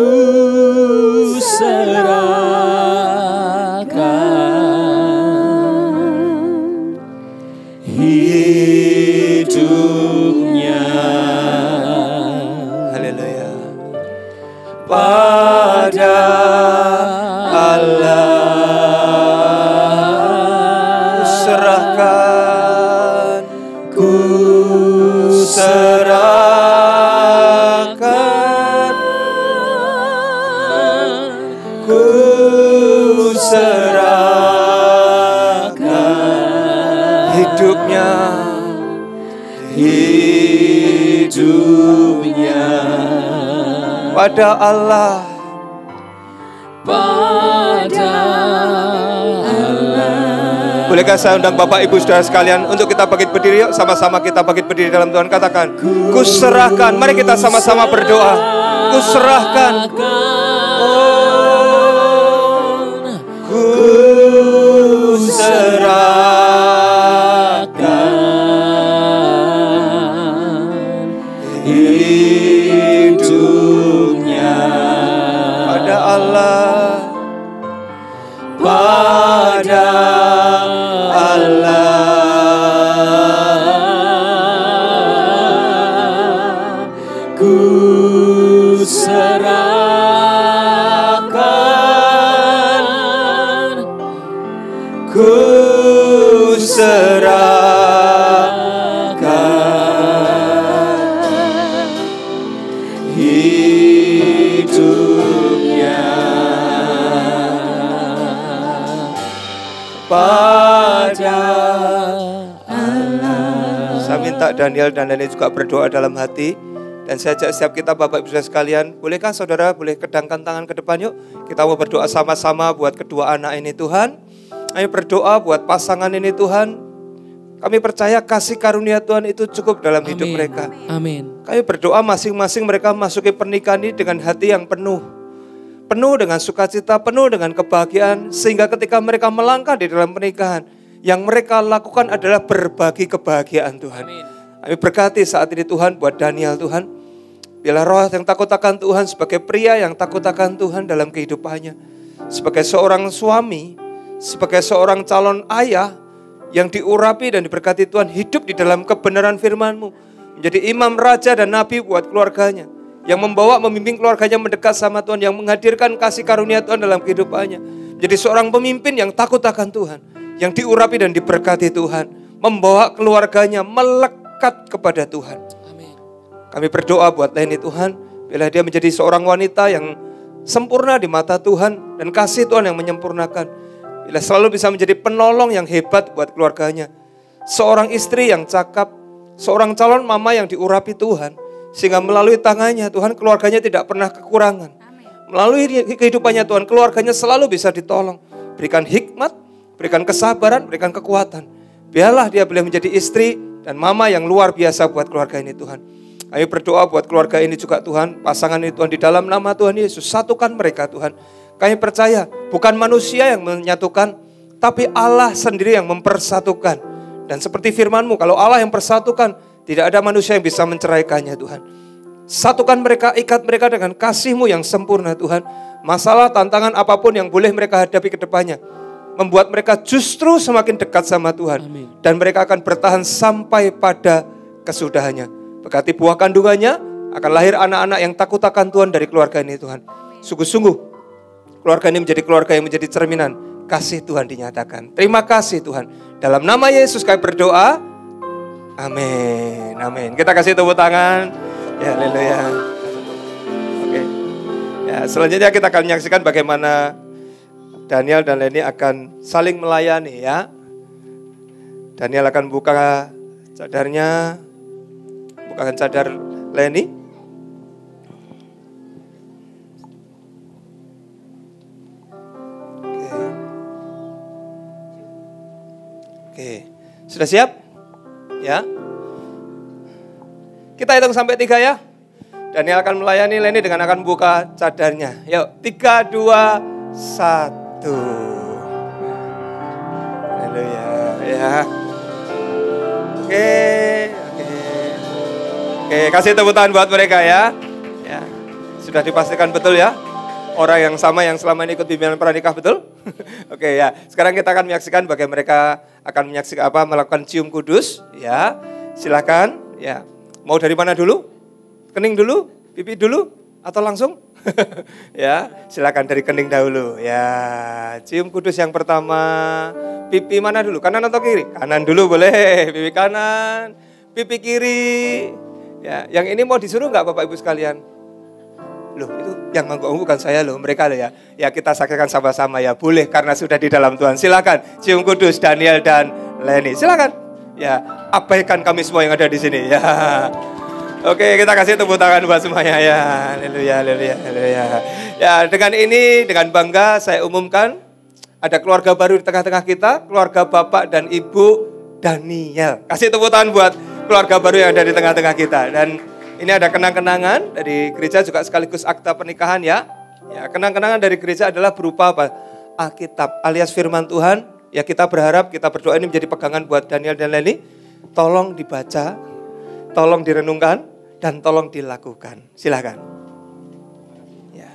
serahkan hidupnya. Pada Allah. Pada Allah. Bolehkah saya undang Bapak Ibu Saudara sekalian untuk kita bangkit berdiri, yuk sama-sama kita bangkit berdiri dalam Tuhan. Katakan, ku serahkan. Mari kita sama-sama berdoa. Ku serahkan. Ku serahkan hidupnya pada Allah, pada Allah. Ku serahkan, ku serahkan hidupnya pada Allah. Saya minta Daniel dan Leni juga berdoa dalam hati. Dan saya ajak setiap kita Bapak Ibu Saudara sekalian, bolehkah saudara boleh kedangkan tangan ke depan yuk. Kita mau berdoa sama-sama buat kedua anak ini Tuhan. Ayo berdoa buat pasangan ini Tuhan. Kami percaya kasih karunia Tuhan itu cukup dalam hidup mereka. Amin. Kami berdoa masing-masing mereka masuki pernikahan ini dengan hati yang penuh. Penuh dengan sukacita, penuh dengan kebahagiaan. Sehingga ketika mereka melangkah di dalam pernikahan, yang mereka lakukan adalah berbagi kebahagiaan Tuhan. Kami berkati saat ini Tuhan buat Daniel Tuhan. Biarlah roh yang takut akan Tuhan sebagai pria yang takut akan Tuhan dalam kehidupannya. Sebagai seorang suami, sebagai seorang calon ayah yang diurapi dan diberkati Tuhan, hidup di dalam kebenaran firman-Mu. Menjadi imam, raja dan nabi buat keluarganya. Yang membawa, membimbing keluarganya mendekat sama Tuhan. Yang menghadirkan kasih karunia Tuhan dalam kehidupannya. Menjadi seorang pemimpin yang takut akan Tuhan. Yang diurapi dan diberkati Tuhan. Membawa keluarganya melekat kepada Tuhan. Kami berdoa buat Leni Tuhan, bila dia menjadi seorang wanita yang sempurna di mata Tuhan dan kasih Tuhan yang menyempurnakan. Bila selalu bisa menjadi penolong yang hebat buat keluarganya. Seorang istri yang cakap, seorang calon mama yang diurapi Tuhan. Sehingga melalui tangannya Tuhan keluarganya tidak pernah kekurangan. Melalui kehidupannya Tuhan keluarganya selalu bisa ditolong. Berikan hikmat, berikan kesabaran, berikan kekuatan. Biarlah dia boleh menjadi istri dan mama yang luar biasa buat keluarga ini Tuhan. Kami berdoa buat keluarga ini juga Tuhan, pasangan ini Tuhan di dalam nama Tuhan Yesus, satukan mereka Tuhan. Kami percaya bukan manusia yang menyatukan, tapi Allah sendiri yang mempersatukan. Dan seperti firman-Mu, kalau Allah yang persatukan, tidak ada manusia yang bisa menceraikannya Tuhan. Satukan mereka, ikat mereka dengan kasih-Mu yang sempurna Tuhan. Masalah, tantangan apapun yang boleh mereka hadapi ke depannya, membuat mereka justru semakin dekat sama Tuhan. Amin. Dan mereka akan bertahan sampai pada kesudahannya. Berkati buah kandungannya, akan lahir anak-anak yang takut akan Tuhan dari keluarga ini Tuhan. Sungguh-sungguh, keluarga ini menjadi keluarga yang menjadi cerminan kasih Tuhan dinyatakan. Terima kasih Tuhan. Dalam nama Yesus kami berdoa. Amin. Amin. Kita kasih tepuk tangan. Ya, haleluya. Oke. Ya, selanjutnya kita akan menyaksikan bagaimana Daniel dan Leni akan saling melayani ya. Daniel akan buka cadarnya. Bukakan cadar Leni. Oke. Sudah siap? Ya. Kita hitung sampai 3 ya. Daniel akan melayani Leni dengan akan buka cadarnya. Yuk, 3, 2, 1. Haleluya. Ya. Oke. Oke, kasih tepuk tangan buat mereka ya. Ya. Sudah dipastikan betul ya. Orang yang sama yang selama ini ikut bimbingan pranikah betul? Oke ya. Sekarang kita akan menyaksikan bagaimana mereka akan menyaksikan melakukan cium kudus ya. Silakan ya. Mau dari mana dulu? Kening dulu? Pipi dulu? Atau langsung? Ya, silakan dari kening dahulu ya. Cium kudus yang pertama. Pipi mana dulu? Kanan atau kiri? Kanan dulu boleh. Pipi kanan. Pipi kiri. Ya, yang ini mau disuruh nggak Bapak Ibu sekalian? Loh, itu yang manggung bukan saya loh, mereka loh ya. Ya kita saksikan sama-sama ya, boleh karena sudah di dalam Tuhan. Silakan, cium kudus Daniel dan Leni. Silakan. Ya, abaikan kami semua yang ada di sini. Ya, Oke, kita kasih tepuk tangan buat semuanya ya. Haleluya, haleluya, haleluya. Ya, dengan ini, dengan bangga saya umumkan ada keluarga baru di tengah-tengah kita, keluarga Bapak dan Ibu Daniel. Kasih tepuk tangan buat keluarga baru yang ada di tengah-tengah kita. Dan ini ada kenang-kenangan dari gereja juga sekaligus akta pernikahan ya. Ya, kenang-kenangan dari gereja adalah berupa apa? Alkitab alias firman Tuhan. Ya, kita berharap, kita berdoa ini menjadi pegangan buat Daniel dan Leni. Tolong dibaca, tolong direnungkan, dan tolong dilakukan. Silakan. Ya.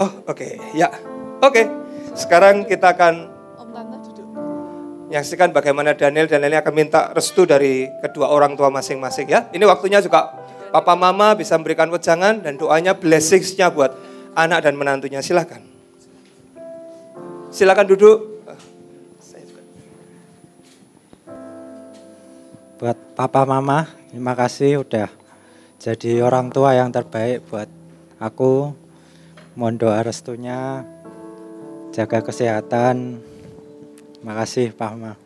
Oh, oke. Ya. Oke. Sekarang kita akan menyaksikan bagaimana Daniel dan Leni akan minta restu dari kedua orang tua masing-masing ya. Ini waktunya juga Papa Mama bisa memberikan wejangan dan doanya, blessingsnya buat anak dan menantunya. Silakan. Silakan duduk. Buat Papa Mama, terima kasih udah jadi orang tua yang terbaik buat aku. Mohon doa restunya, jaga kesehatan. Terima kasih Pak Mama.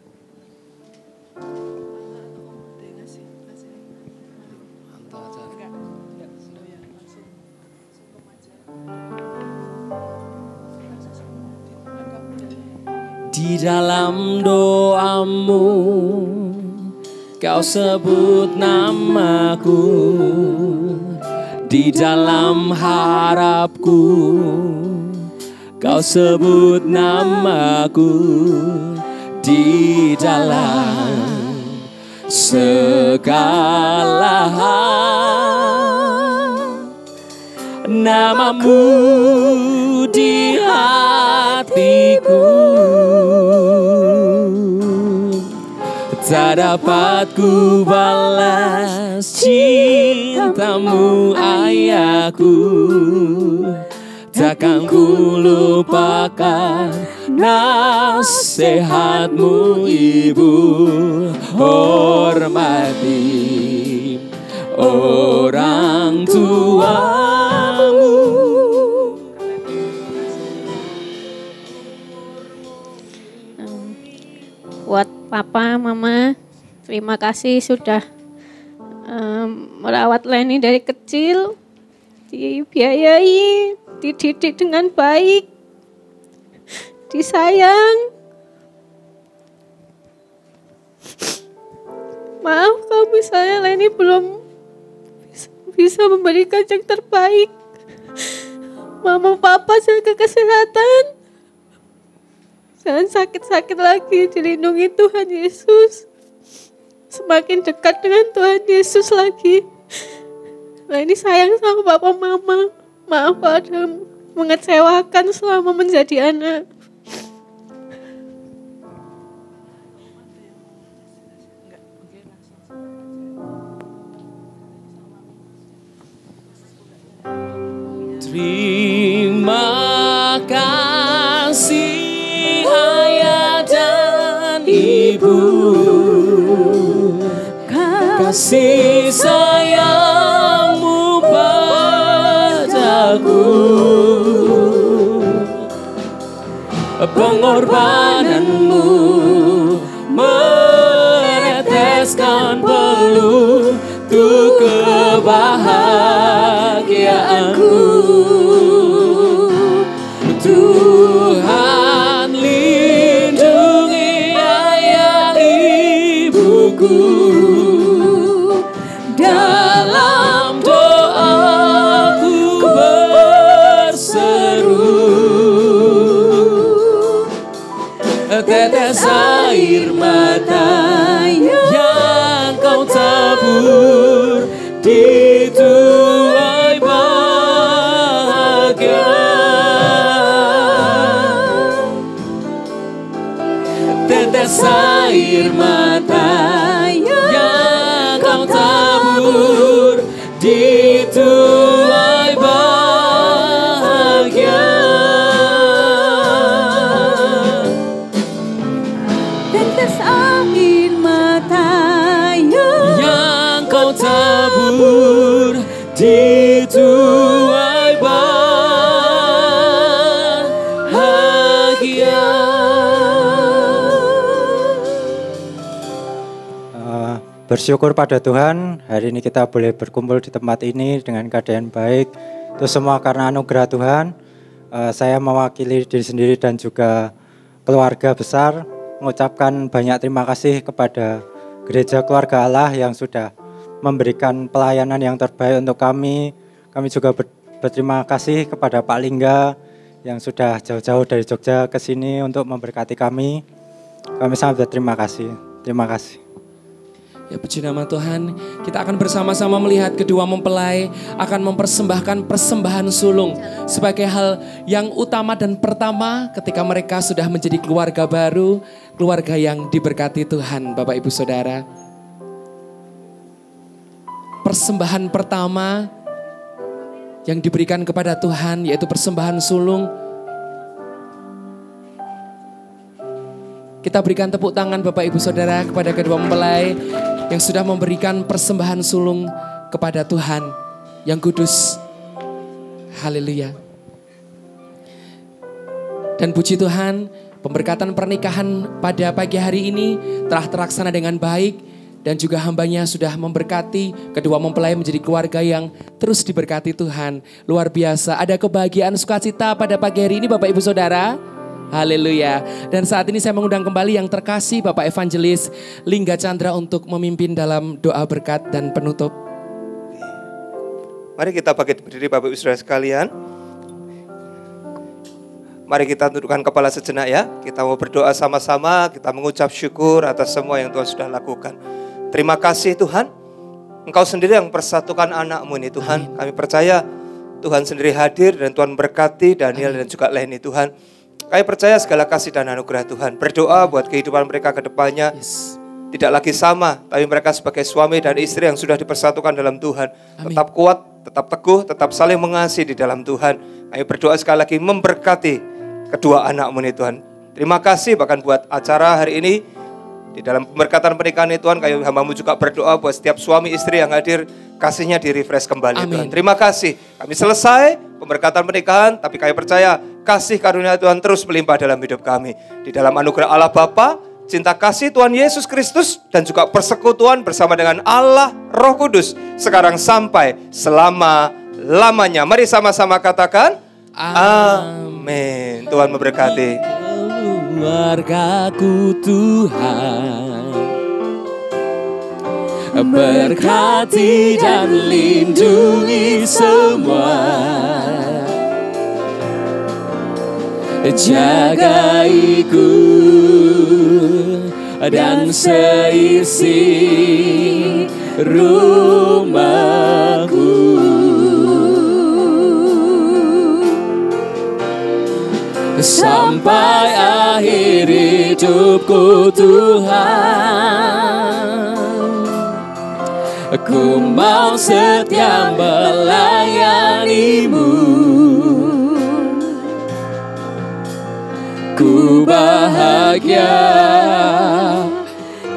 Di dalam doamu kau sebut namaku, di dalam harapku kau sebut namaku, di dalam segala hal namamu di hatiku. Tak dapat ku balas cintamu ayahku, takkan ku lupakan nasihatmu ibu. Hormati orang tuamu. Buat Papa, Mama, terima kasih sudah merawat Leni dari kecil, dibiayai, dididik dengan baik, disayang. Maaf kalau misalnya Leni belum bisa memberikan yang terbaik. Mama, Papa jaga kesehatan. Jangan sakit-sakit lagi, dilindungi Tuhan Yesus. Semakin dekat dengan Tuhan Yesus lagi. Nah, ini sayang sama Papa Mama. Maaf kalau ada mengecewakan selama menjadi anak. Terima kasih ayah dan ibu, kasih sayangmu padaku, pengorbananmu meneteskan peluh untuk kebahagiaanku. Tuhan lindungi ayah ibuku, dalam doaku berseru, tetes air mata yang kau tabur dituai bahagia. Tetes air mata yang kau tabur dituai bahagia. Tetes air mata yang kau tabur bersyukur pada Tuhan, hari ini kita boleh berkumpul di tempat ini dengan keadaan baik. Itu semua karena anugerah Tuhan. Saya mewakili diri sendiri dan juga keluarga besar mengucapkan banyak terima kasih kepada Gereja Keluarga Allah yang sudah memberikan pelayanan yang terbaik untuk kami. Kami juga berterima kasih kepada Pak Lingga yang sudah jauh-jauh dari Jogja ke sini untuk memberkati kami. Kami sangat berterima kasih. Terima kasih. Ya, puji nama Tuhan, kita akan bersama-sama melihat kedua mempelai akan mempersembahkan persembahan sulung sebagai hal yang utama dan pertama ketika mereka sudah menjadi keluarga baru, keluarga yang diberkati Tuhan, Bapak Ibu Saudara. Persembahan pertama yang diberikan kepada Tuhan yaitu persembahan sulung. Kita berikan tepuk tangan Bapak Ibu Saudara kepada kedua mempelai yang sudah memberikan persembahan sulung kepada Tuhan yang kudus. Haleluya. Dan puji Tuhan, pemberkatan pernikahan pada pagi hari ini telah terlaksana dengan baik dan juga hambanya sudah memberkati kedua mempelai menjadi keluarga yang terus diberkati Tuhan. Luar biasa, ada kebahagiaan sukacita pada pagi hari ini Bapak Ibu Saudara. Haleluya. Dan saat ini saya mengundang kembali yang terkasih Bapak Evangelis Lingga Chandra untuk memimpin dalam doa berkat dan penutup. Mari kita bangkit berdiri Bapak Ibu Saudara sekalian. Mari kita tundukkan kepala sejenak ya. Kita mau berdoa sama-sama, kita mengucap syukur atas semua yang Tuhan sudah lakukan. Terima kasih Tuhan, Engkau sendiri yang persatukan anak-Mu ini Tuhan. Kami percaya Tuhan sendiri hadir dan Tuhan berkati Daniel dan juga Leni Tuhan. Kami percaya segala kasih dan anugerah Tuhan. Berdoa buat kehidupan mereka ke depannya. Tidak lagi sama, tapi mereka sebagai suami dan istri yang sudah dipersatukan dalam Tuhan. Tetap kuat, tetap teguh, tetap saling mengasihi di dalam Tuhan. Kami berdoa sekali lagi memberkati kedua anak-Mu ini Tuhan. Terima kasih bahkan buat acara hari ini. Di dalam pemberkatan pernikahan ini Tuhan, kami hamba-Mu juga berdoa buat setiap suami istri yang hadir, kasihnya di-refresh kembali. Tuhan. Terima kasih. Kami selesai pemberkatan pernikahan, tapi kami percaya kasih karunia Tuhan terus melimpah dalam hidup kami. Di dalam anugerah Allah Bapa, cinta kasih Tuhan Yesus Kristus, dan juga persekutuan bersama dengan Allah Roh Kudus, sekarang sampai selama-lamanya. Mari sama-sama katakan, amin. Tuhan memberkati. Keluargaku Tuhan, berkati dan lindungi semua, jagaiku dan seisi rumahku, sampai akhir hidupku Tuhan. Aku mau setia melayani-Mu, ku bahagia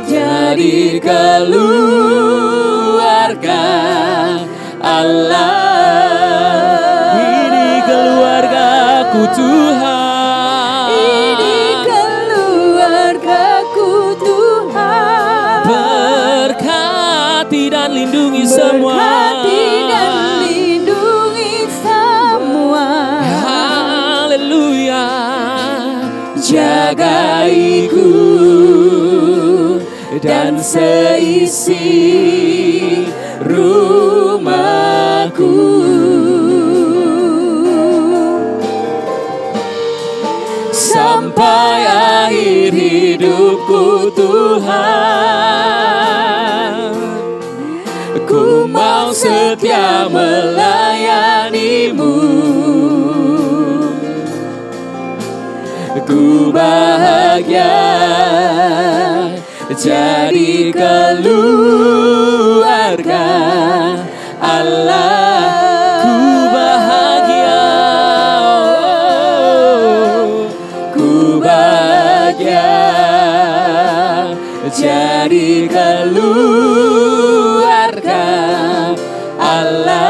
jadi keluarga Allah. Ini keluargaku Tuhan, lindungi semua, berkati dan lindungi semua. Haleluya. Jagaiku dan seisi rumahku, sampai akhir hidupku Tuhan. Ku mau setia melayani-Mu, ku bahagia jadi keluarga Allah. Ku bahagia, ku bahagia jadi keluarga Allah.